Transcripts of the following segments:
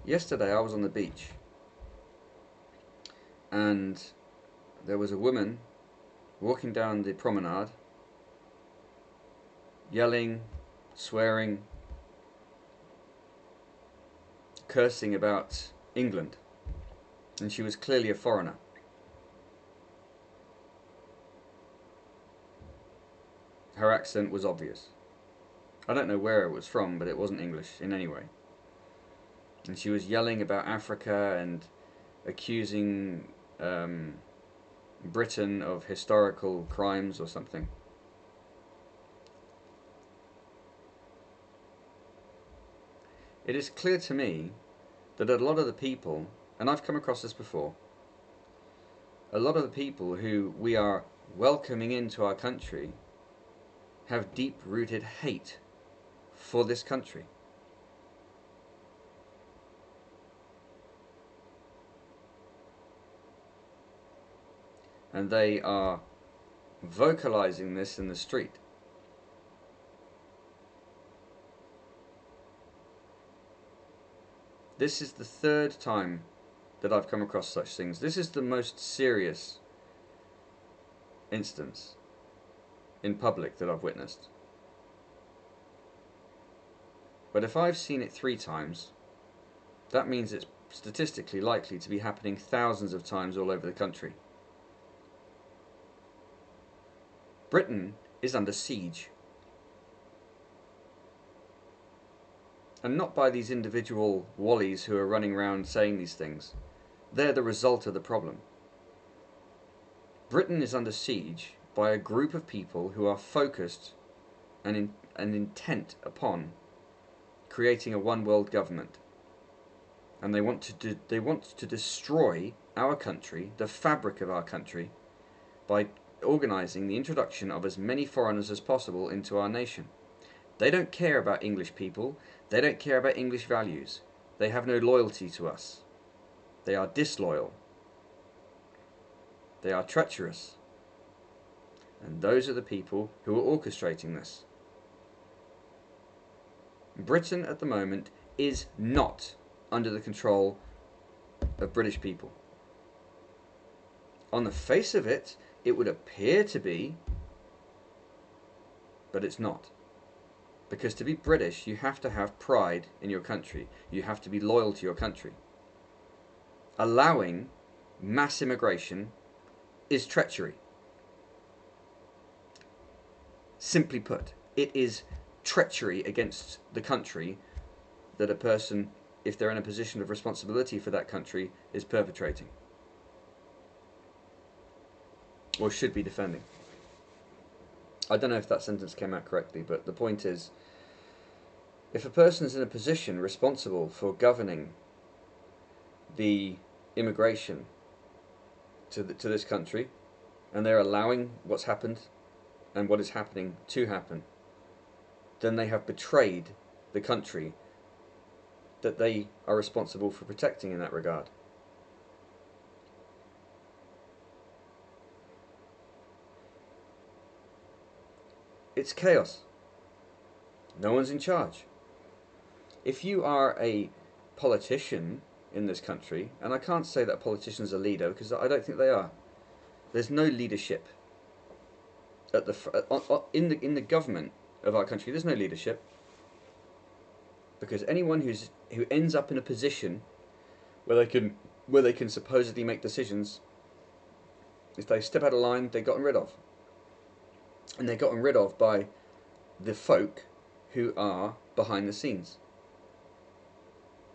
Yesterday I was on the beach and there was a woman walking down the promenade, yelling, swearing, cursing about England, and she was clearly a foreigner. Her accent was obvious. I don't know where it was from, but it wasn't English in any way. And she was yelling about Africa and accusing Britain of historical crimes or something. It is clear to me that a lot of the people, and I've come across this before, a lot of the people who we are welcoming into our country have deep-rooted hate for this country. And they are vocalizing this in the street. This is the third time that I've come across such things. This is the most serious instance in public that I've witnessed. But if I've seen it 3 times, that means it's statistically likely to be happening thousands of times all over the country. Britain is under siege. And not by these individual wallies who are running around saying these things. They're the result of the problem. Britain is under siege by a group of people who are focused and intent upon creating a one-world government. And they want to destroy our country, the fabric of our country, by organising the introduction of as many foreigners as possible into our nation. They don't care about English people. They don't care about English values. They have no loyalty to us. They are disloyal. They are treacherous. And those are the people who are orchestrating this. Britain at the moment is not under the control of British people. On the face of it, it would appear to be, but it's not. Because to be British, you have to have pride in your country. You have to be loyal to your country. Allowing mass immigration is treachery. Simply put, it is treachery against the country that a person, if they're in a position of responsibility for that country, is perpetrating. Or should be defending. I don't know if that sentence came out correctly, but the point is, if a person is in a position responsible for governing the immigration to this country, and they're allowing what's happened and what is happening to happen, then they have betrayed the country that they are responsible for protecting in that regard. It's chaos. No one's in charge. If you are a politician in this country, and I can't say that a politician is a leader because I don't think they are. There's no leadership at in the government of our country. There's no leadership, because anyone who ends up in a position where they can supposedly make decisions, if they step out of line, they're gotten rid of. And they're gotten rid of by the folk who are behind the scenes.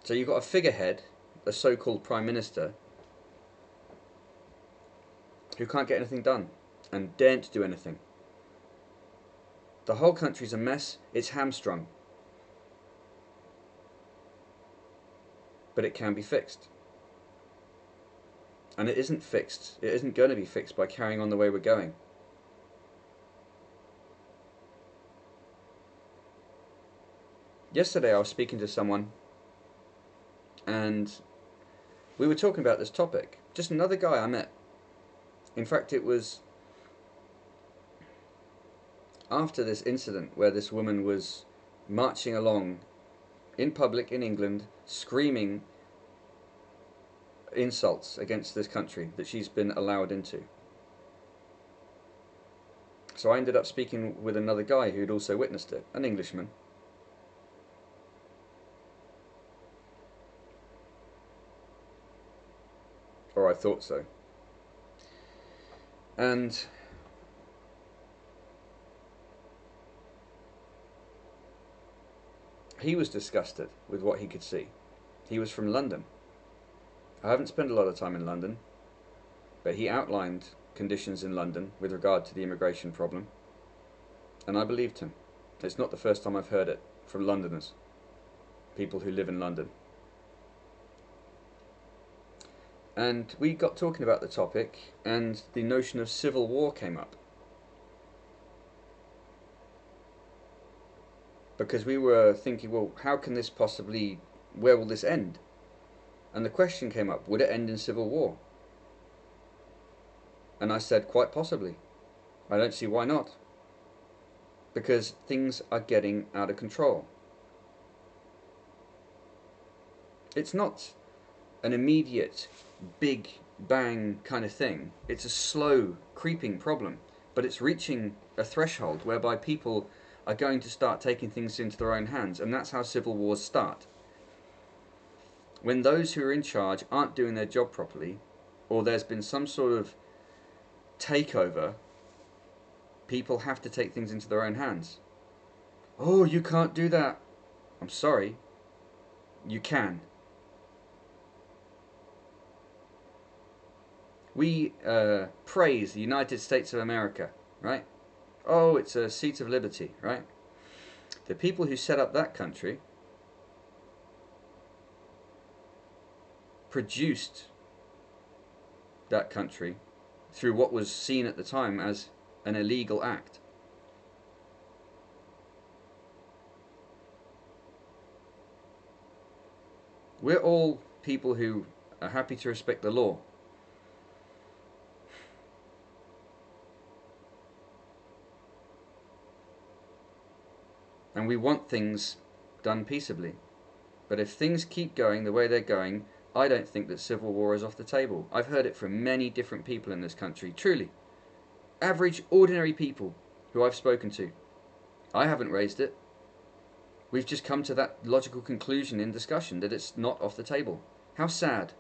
So you've got a figurehead, a so-called Prime Minister, who can't get anything done and daren't do anything. The whole country's a mess. It's hamstrung. But it can be fixed. And it isn't fixed. It isn't going to be fixed by carrying on the way we're going. Yesterday I was speaking to someone and we were talking about this topic. Just another guy I met. In fact, it was after this incident where this woman was marching along in public in England, screaming insults against this country that she's been allowed into. So I ended up speaking with another guy who'd also witnessed it, an Englishman. Or I thought so. And he was disgusted with what he could see. He was from London. I haven't spent a lot of time in London, but he outlined conditions in London with regard to the immigration problem, and I believed him. It's not the first time I've heard it from Londoners, people who live in London. And we got talking about the topic, and the notion of civil war came up. Because we were thinking, well, how can this possibly, where will this end? And the question came up, would it end in civil war? And I said, quite possibly. I don't see why not. Because things are getting out of control. It's not an immediate, big bang kind of thing. It's a slow, creeping problem. But it's reaching a threshold whereby people are going to start taking things into their own hands. And that's how civil wars start. When those who are in charge aren't doing their job properly, or there's been some sort of takeover, people have to take things into their own hands. Oh, you can't do that. I'm sorry. You can. We praise the United States of America, right? Oh, it's a seat of liberty, right? The people who set up that country produced that country through what was seen at the time as an illegal act. We're all people who are happy to respect the law. And we want things done peaceably. But if things keep going the way they're going, I don't think that civil war is off the table. I've heard it from many different people in this country, truly. Average, ordinary people who I've spoken to. I haven't raised it. We've just come to that logical conclusion in discussion that it's not off the table. How sad.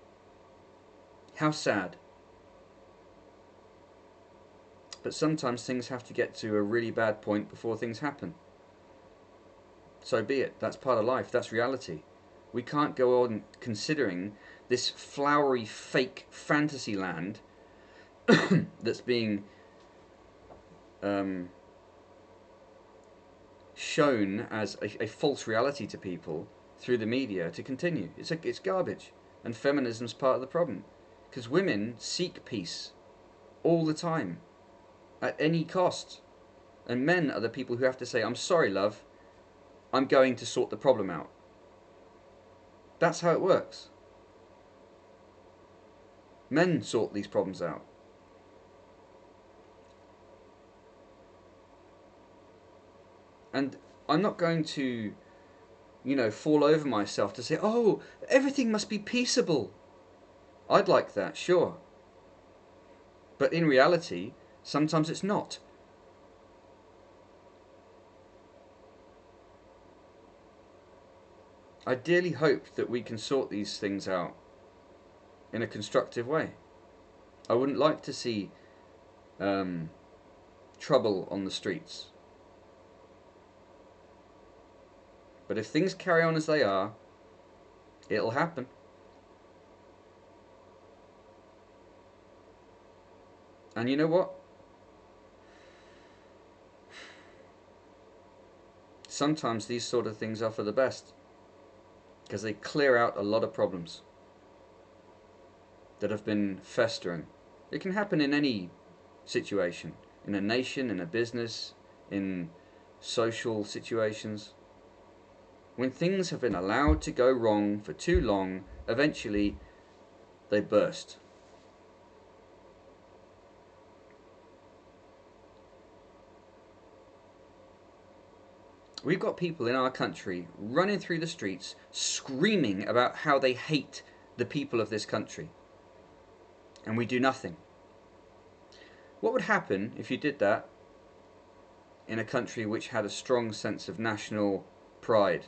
How sad. But sometimes things have to get to a really bad point before things happen. So be it. That's part of life. That's reality. We can't go on considering this flowery, fake fantasy land that's being shown as a false reality to people through the media to continue. It's garbage. And feminism's part of the problem. Because women seek peace all the time, at any cost. And men are the people who have to say, I'm sorry, love, I'm going to sort the problem out. That's how it works. Men sort these problems out. And I'm not going to, fall over myself to say, oh, everything must be peaceable. I'd like that, sure. But in reality, sometimes it's not. I dearly hope that we can sort these things out in a constructive way. I wouldn't like to see trouble on the streets. But if things carry on as they are, it'll happen. And you know what? Sometimes these sort of things are for the best, because they clear out a lot of problems that have been festering. It can happen in any situation, in a nation, in a business, in social situations. When things have been allowed to go wrong for too long, eventually they burst. We've got people in our country running through the streets screaming about how they hate the people of this country. and we do nothing. What would happen if you did that in a country which had a strong sense of national pride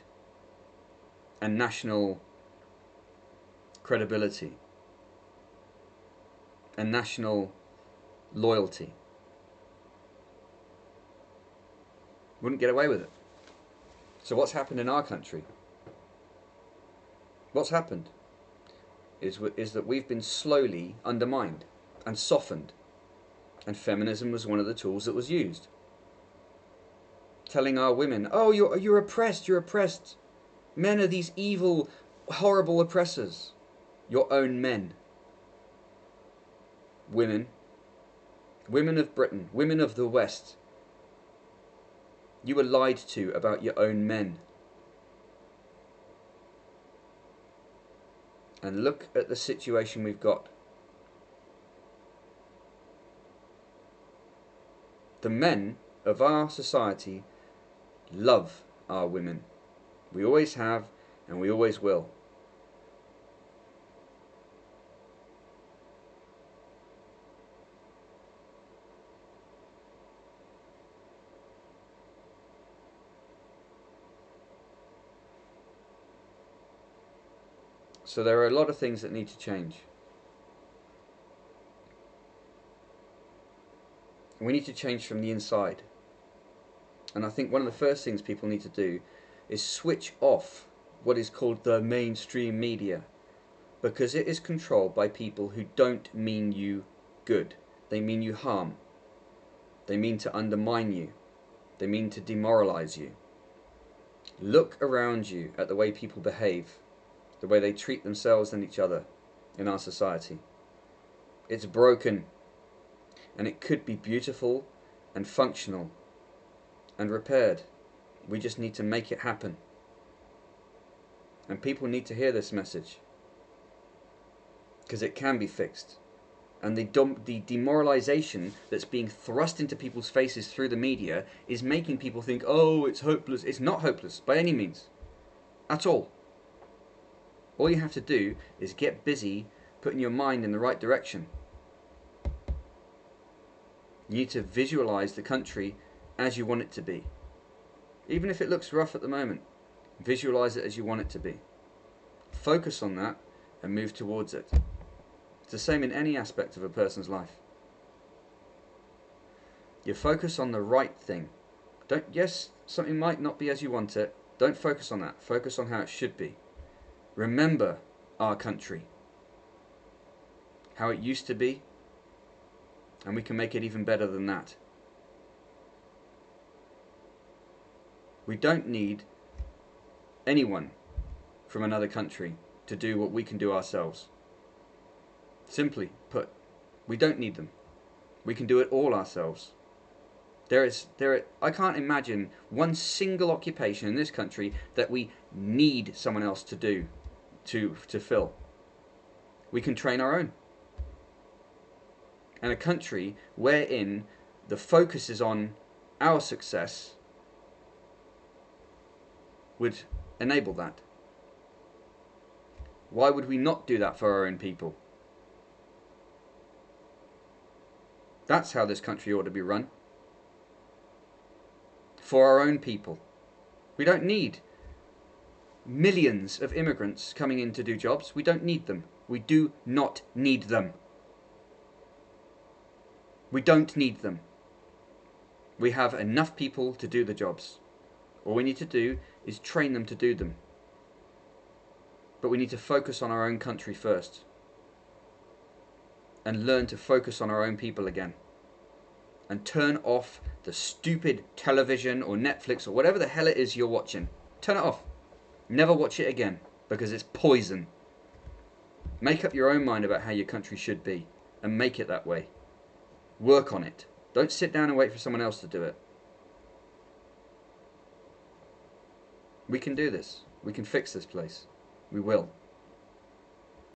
and national credibility and national loyalty? Wouldn't get away with it. So what's happened in our country? What's happened is that we've been slowly undermined and softened, and feminism was one of the tools that was used. Telling our women, oh, you're oppressed, you're oppressed. Men are these evil, horrible oppressors. Your own men. Women of Britain, women of the West, you were lied to about your own men. And look at the situation we've got. The men of our society love our women. We always have, and we always will. So there are a lot of things that need to change. We need to change from the inside. And I think one of the first things people need to do is switch off what is called the mainstream media, because it is controlled by people who don't mean you good. They mean you harm. They mean to undermine you. They mean to demoralize you. Look around you at the way people behave, the way they treat themselves and each other in our society. It's broken, and it could be beautiful and functional and repaired. We just need to make it happen. And people need to hear this message, because it can be fixed. And the demoralization that's being thrust into people's faces through the media is making people think, oh, it's hopeless. It's not hopeless by any means, at all. All you have to do is get busy putting your mind in the right direction. You need to visualize the country as you want it to be. Even if it looks rough at the moment, visualize it as you want it to be. Focus on that and move towards it. It's the same in any aspect of a person's life. You focus on the right thing. Yes, something might not be as you want it. Don't focus on that. Focus on how it should be. Remember our country, how it used to be, and we can make it even better than that. We don't need anyone from another country to do what we can do ourselves. Simply put, we don't need them. We can do it all ourselves. I can't imagine one single occupation in this country that we need someone else to do, to fill. We can train our own. And a country wherein the focus is on our success would enable that. Why would we not do that for our own people? That's how this country ought to be run. For our own people. We don't need millions of immigrants coming in to do jobs. We don't need them. We do not need them. We don't need them. We have enough people to do the jobs. All we need to do is train them to do them. But we need to focus on our own country first. And learn to focus on our own people again. And turn off the stupid television or Netflix or whatever the hell it is you're watching. Turn it off. Never watch it again, because it's poison. Make up your own mind about how your country should be, and make it that way. Work on it. Don't sit down and wait for someone else to do it. We can do this. We can fix this place. We will.